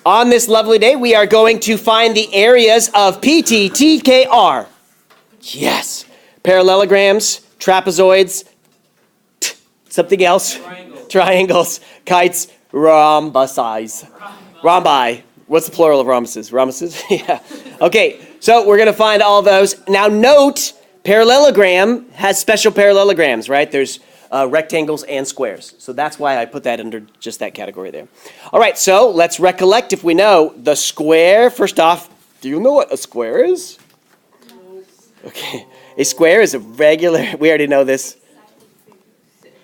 On this lovely day, we are going to find the areas of PTTKR. Yes. Parallelograms, trapezoids, something else. Triangles, kites, rhombuses. Rhombi. What's the plural of rhombuses? Rhombuses? Yeah. Okay, so we're going to find all those. Now note, parallelogram has special parallelograms, right? There's rectangles and squares. So that's why I put that under just that category there. All right, so let's recollect if we know the square. First off, do you know what a square is? Okay, a square is a regular, we already know this,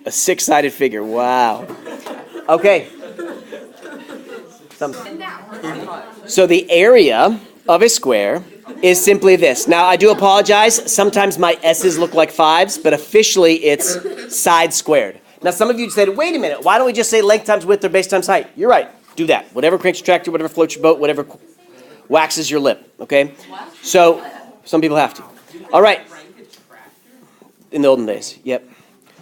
a six-sided figure. Wow. Okay. So the area of a square is simply this. Now, I do apologize. Sometimes my S's look like fives, but officially it's side squared. Now, some of you said, wait a minute, why don't we just say length times width or base times height? You're right. Do that. Whatever cranks your tractor, whatever floats your boat, whatever waxes your lip, okay? So, some people have to. All right. In the olden days, yep.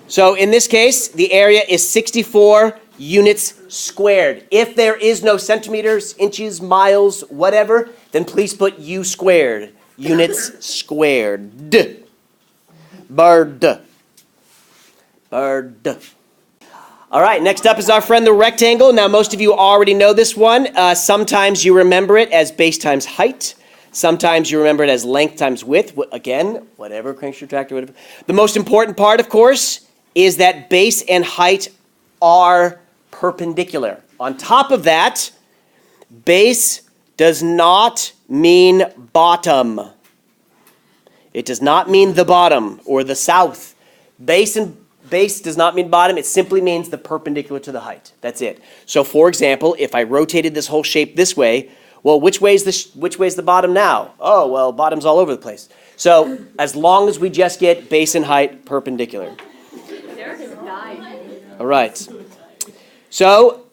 So, in this case, the area is 64 units squared. If there is no centimeters, inches, miles, whatever, then please put U squared. Units squared. Bird. Bird. All right, next up is our friend the rectangle. Now, most of you already know this one. Sometimes you remember it as base times height. Sometimes you remember it as length times width. Again, whatever cranks your tractor, whatever. The most important part, of course, is that base and height are perpendicular. On top of that, base does not mean bottom. It does not mean the bottom or the south. Base does not mean bottom. It simply means the perpendicular to the height. That's it. So, for example, if I rotated this whole shape this way, well, which way's the bottom now? Oh, well, bottom's all over the place. So, as long as we just get base and height perpendicular. All right. So,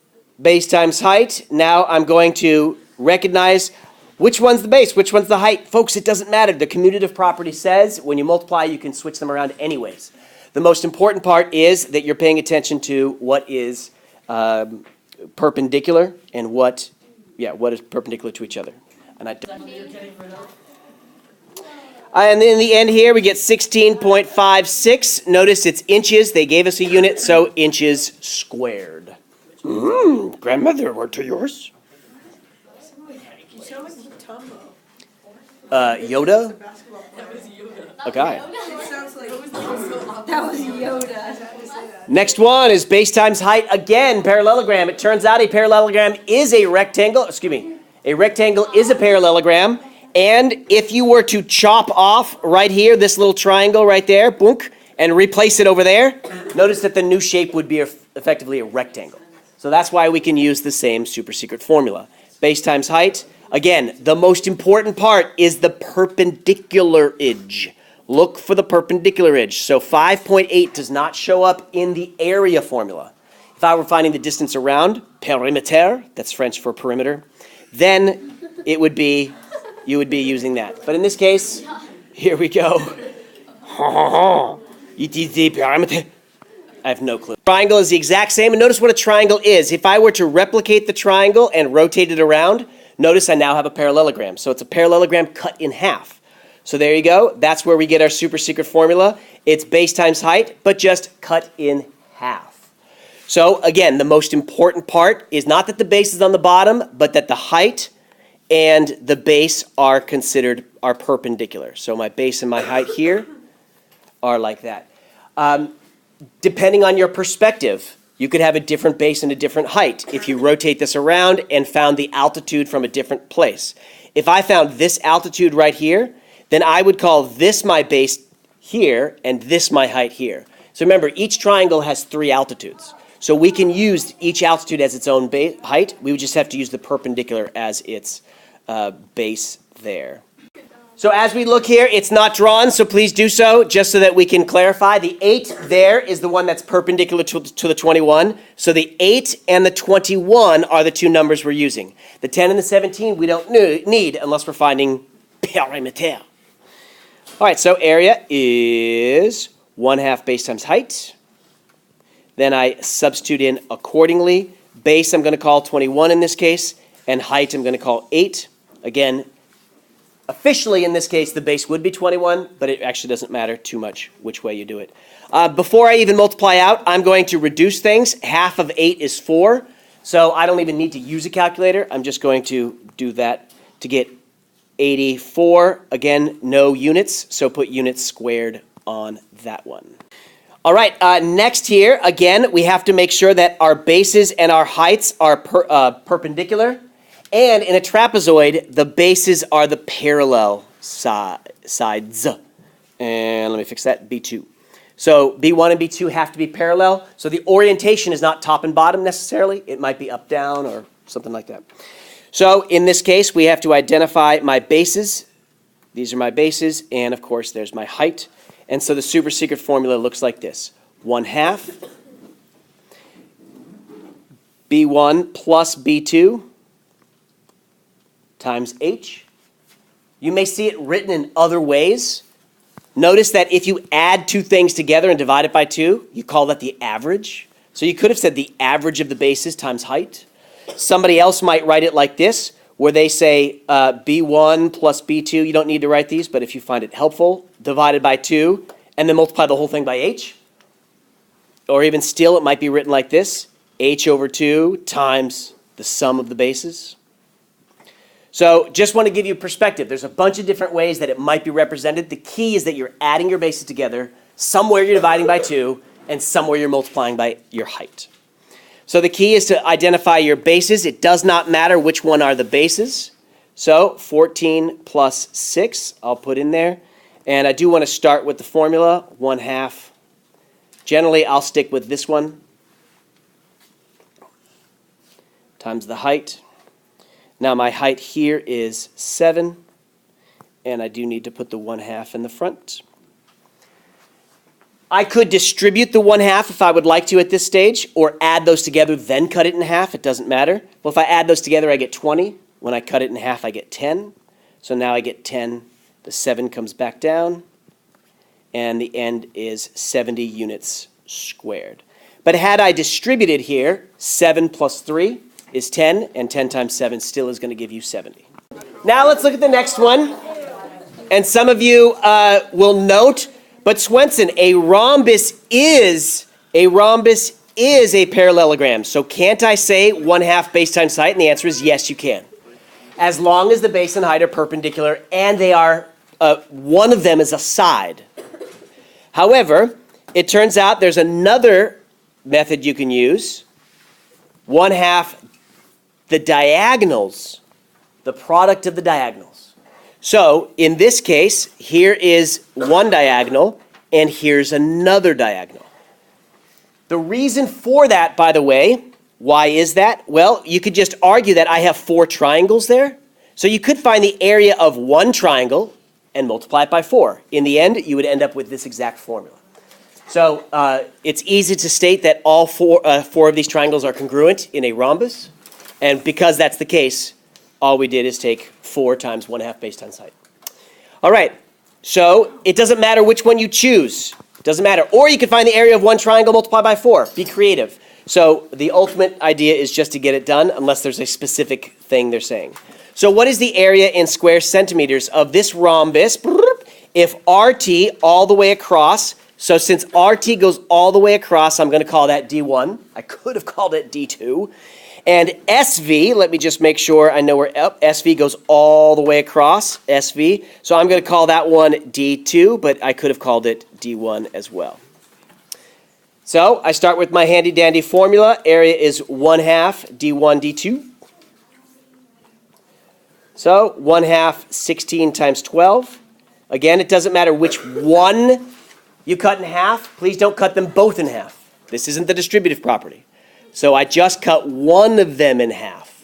base times height. Now I'm going to recognize which one's the base, which one's the height. Folks, it doesn't matter. The commutative property says when you multiply, you can switch them around anyways. The most important part is that you're paying attention to what is perpendicular and what is perpendicular to each other. And in the end here, we get 16.56. Notice it's inches. They gave us a unit, so inches squared. Grandmother, word to yours. Yoda? A guy. That was Yoda. Next one is base times height. Again, parallelogram. It turns out a parallelogram is a rectangle. A rectangle is a parallelogram. And if you were to chop off right here, this little triangle right there, boonk, and replace it over there, notice that the new shape would be effectively a rectangle. So that's why we can use the same super secret formula. Base times height. Again, the most important part is the perpendicular edge. Look for the perpendicular edge. So 5.8 does not show up in the area formula. If I were finding the distance around, perimeter, that's French for perimeter, then you would be using that. But in this case, here we go. It is the perimeter. I have no clue. Triangle is the exact same, and notice what a triangle is. If I were to replicate the triangle and rotate it around, notice I now have a parallelogram. So it's a parallelogram cut in half. So there you go. That's where we get our super secret formula. It's base times height, but just cut in half. So again, the most important part is not that the base is on the bottom, but that the height and the base are perpendicular. So my base and my height here are like that. Depending on your perspective, you could have a different base and a different height if you rotate this around and found the altitude from a different place. If I found this altitude right here, then I would call this my base here and this my height here. So remember, each triangle has 3 altitudes. So we can use each altitude as its own height. We would just have to use the perpendicular as its base there. So as we look here, it's not drawn, so please do so, just so that we can clarify. The 8 there is the one that's perpendicular to the 21. So the 8 and the 21 are the 2 numbers we're using. The 10 and the 17 we don't need unless we're finding perimeter. All right, so area is 1/2 base times height. Then I substitute in accordingly. Base I'm going to call 21 in this case, and height I'm going to call 8. Again, officially in this case, the base would be 21, but it actually doesn't matter too much which way you do it. Before I even multiply out, I'm going to reduce things. Half of 8 is 4, so I don't even need to use a calculator. I'm just going to do that to get 84. Again, no units, so put units squared on that one. All right, next here, again, we have to make sure that our bases and our heights are perpendicular. And in a trapezoid, the bases are the parallel sides. And let me fix that, B2. So B1 and B2 have to be parallel. So the orientation is not top and bottom necessarily. It might be up, down, or something like that. So in this case, we have to identify my bases. These are my bases, and of course, there's my height. And so the super secret formula looks like this. 1/2 B1 plus B2 times H. You may see it written in other ways. Notice that if you add two things together and divide it by 2, you call that the average. So you could have said the average of the bases times height. Somebody else might write it like this, where they say B1 plus B2. You don't need to write these, but if you find it helpful, divided by 2, and then multiply the whole thing by H. Or even still, it might be written like this, H over 2 times the sum of the bases. So just want to give you perspective. There's a bunch of different ways that it might be represented. The key is that you're adding your bases together. Somewhere you're dividing by 2, and somewhere you're multiplying by your height. So the key is to identify your bases. It does not matter which one are the bases. So 14 plus 6, I'll put in there. And I do want to start with the formula, 1/2. Generally, I'll stick with this one times the height. Now my height here is 7, and I do need to put the 1/2 in the front. I could distribute the 1/2 if I would like to at this stage, or add those together, then cut it in half. It doesn't matter. Well, if I add those together, I get 20. When I cut it in half, I get 10. So now I get 10. The 7 comes back down, and the end is 70 units squared. But had I distributed here, 7 plus 3 is 10, and 10 times 7 still is going to give you 70. Now let's look at the next one. And some of you will note, but Swenson, a rhombus is a parallelogram. So can't I say 1/2 base times height? And the answer is yes, you can. As long as the base and height are perpendicular and they are, one of them is a side. However, it turns out there's another method you can use. 1/2 the diagonals, the product of the diagonals. So in this case, here is one diagonal, and here's another diagonal. The reason for that, by the way, why is that? Well, you could just argue that I have 4 triangles there. So you could find the area of one triangle and multiply it by 4. In the end, you would end up with this exact formula. So it's easy to state that all four of these triangles are congruent in a rhombus. And because that's the case, all we did is take 4 times 1/2 base times height. All right, so it doesn't matter which one you choose. It doesn't matter. Or you could find the area of one triangle, multiply by 4. Be creative. So the ultimate idea is just to get it done, unless there's a specific thing they're saying. So what is the area in square centimeters of this rhombus? If RT all the way across, so since RT goes all the way across, I'm going to call that D1. I could have called it D2. And SV, let me just make sure I know where up. SV goes all the way across, SV. So I'm going to call that one D2, but I could have called it D1 as well. So I start with my handy dandy formula. Area is 1/2 D1 D2. So 1/2 16 times 12. Again, it doesn't matter which one you cut in half. Please don't cut them both in half. This isn't the distributive property. So I just cut one of them in half,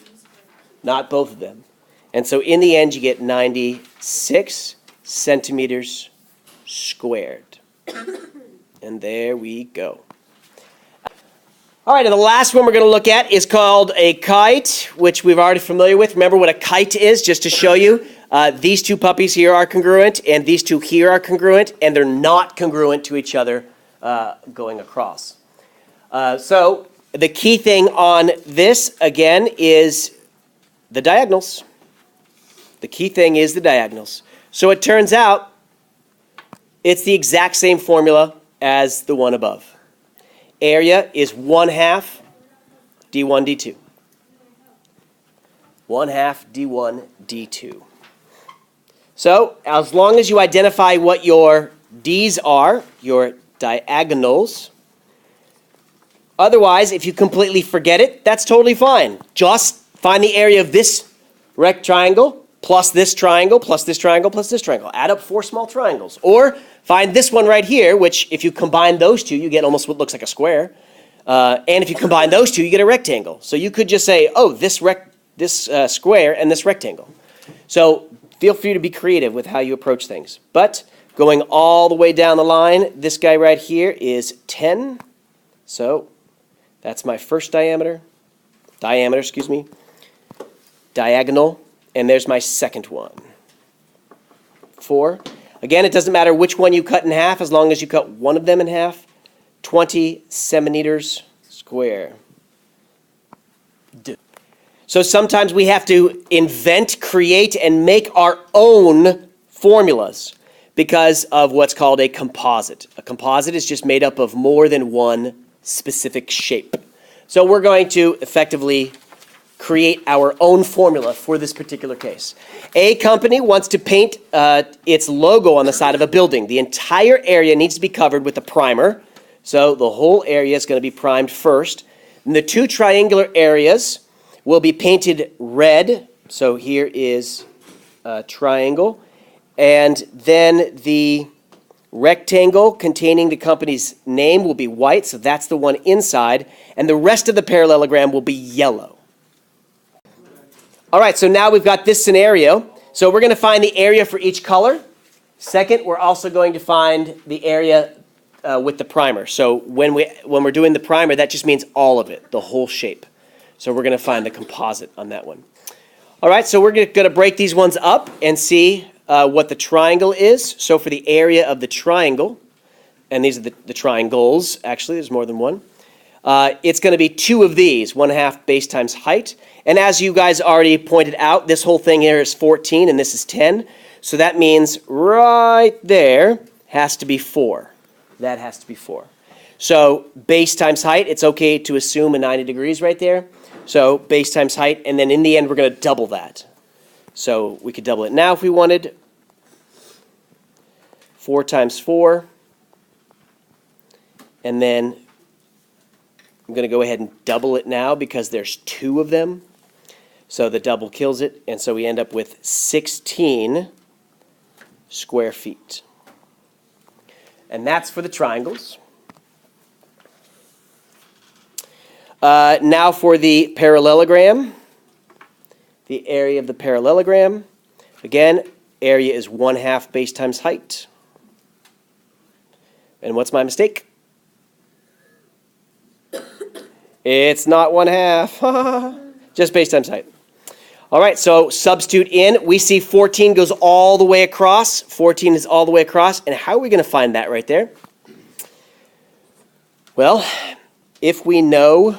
not both of them. And so in the end, you get 96 centimeters squared. And there we go. All right, and the last one we're going to look at is called a kite, which we've already familiar with. Remember what a kite is, just to show you. These two puppies here are congruent, and these two here are congruent, and they're not congruent to each other going across. So the key thing on this, again, is the diagonals. The key thing is the diagonals. So it turns out it's the exact same formula as the one above. Area is 1/2 d1 d2. 1/2 d1 d2. So as long as you identify what your d's are, your diagonals, otherwise, if you completely forget it, that's totally fine. Just find the area of this rectangle plus this triangle plus this triangle plus this triangle. Add up 4 small triangles. Or find this one right here, which if you combine those two, you get almost what looks like a square. And if you combine those two, you get a rectangle. So you could just say, oh, this square and this rectangle. So feel free to be creative with how you approach things. But going all the way down the line, this guy right here is 10. So that's my first diameter, diagonal, and there's my second one. 4. Again, it doesn't matter which one you cut in half as long as you cut one of them in half. 20 centimeters square. So sometimes we have to invent, create, and make our own formulas because of what's called a composite. A composite is just made up of more than one specific shape. So we're going to effectively create our own formula for this particular case. A company wants to paint its logo on the side of a building. The entire area needs to be covered with a primer. So the whole area is going to be primed first. And the 2 triangular areas will be painted red. So here is a triangle. And then the rectangle containing the company's name will be white. So that's the one inside. And the rest of the parallelogram will be yellow. All right, so now we've got this scenario. So we're going to find the area for each color. Second, we're also going to find the area with the primer. So when we're doing the primer, that just means all of it, the whole shape. So we're going to find the composite on that one. All right, so we're going to break these ones up and see what the triangle is. So for the area of the triangle, and these are the triangles, actually, there's more than one. It's going to be 2 of these, 1/2 base times height. And as you guys already pointed out, this whole thing here is 14 and this is 10. So that means right there has to be 4. That has to be 4. So base times height, it's okay to assume a 90 degrees right there. So base times height, and then in the end we're going to double that. So we could double it now if we wanted. 4 times 4. And then I'm going to go ahead and double it now because there's 2 of them. So the double kills it, and so we end up with 16 square feet. And that's for the triangles. Now for the parallelogram. The area of the parallelogram. Again, area is 1/2 base times height. And what's my mistake? It's not 1/2. Just base times height. All right, so substitute in. We see 14 goes all the way across. 14 is all the way across. And how are we going to find that right there? Well, if we know...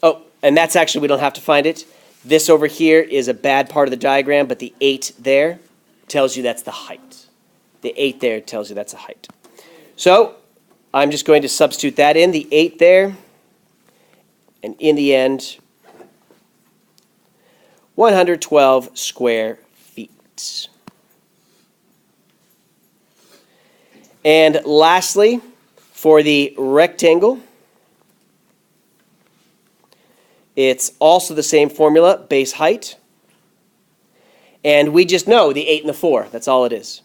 Oh, and that's actually, we don't have to find it. This over here is a bad part of the diagram, but the 8 there tells you that's the height. The 8 there tells you that's a height. So I'm just going to substitute that in, the 8 there. And in the end, 112 square feet. And lastly, for the rectangle, it's also the same formula, base height. And we just know the 8 and the 4. That's all it is.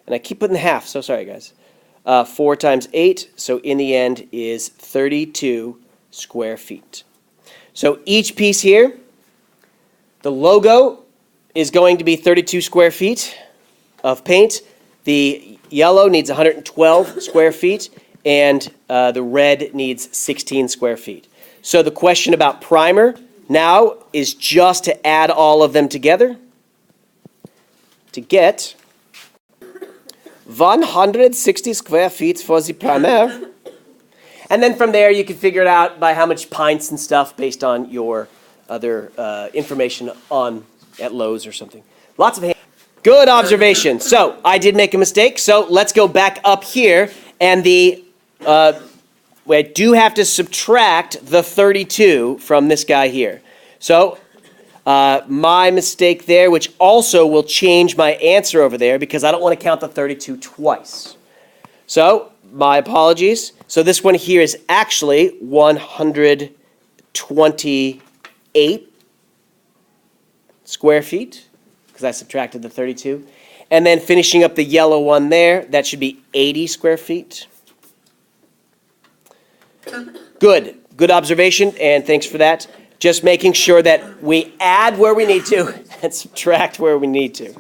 And I keep putting the half, so sorry, guys. 4 times 8, so in the end is 32 square feet. So each piece here, the logo is going to be 32 square feet of paint. The yellow needs 112 square feet, and the red needs 16 square feet. So the question about primer now is just to add all of them together to get 160 square feet for the primer. And then from there, you can figure it out by how much pints and stuff based on your other information at Lowe's or something. Lots of hands. Good observation. So I did make a mistake. So let's go back up here. And I do have to subtract the 32 from this guy here. So my mistake there, which also will change my answer over there because I don't want to count the 32 twice. So my apologies. So this one here is actually 128 square feet because I subtracted the 32. And then finishing up the yellow one there, that should be 80 square feet. Good. Good observation, and thanks for that. Just making sure that we add where we need to and subtract where we need to.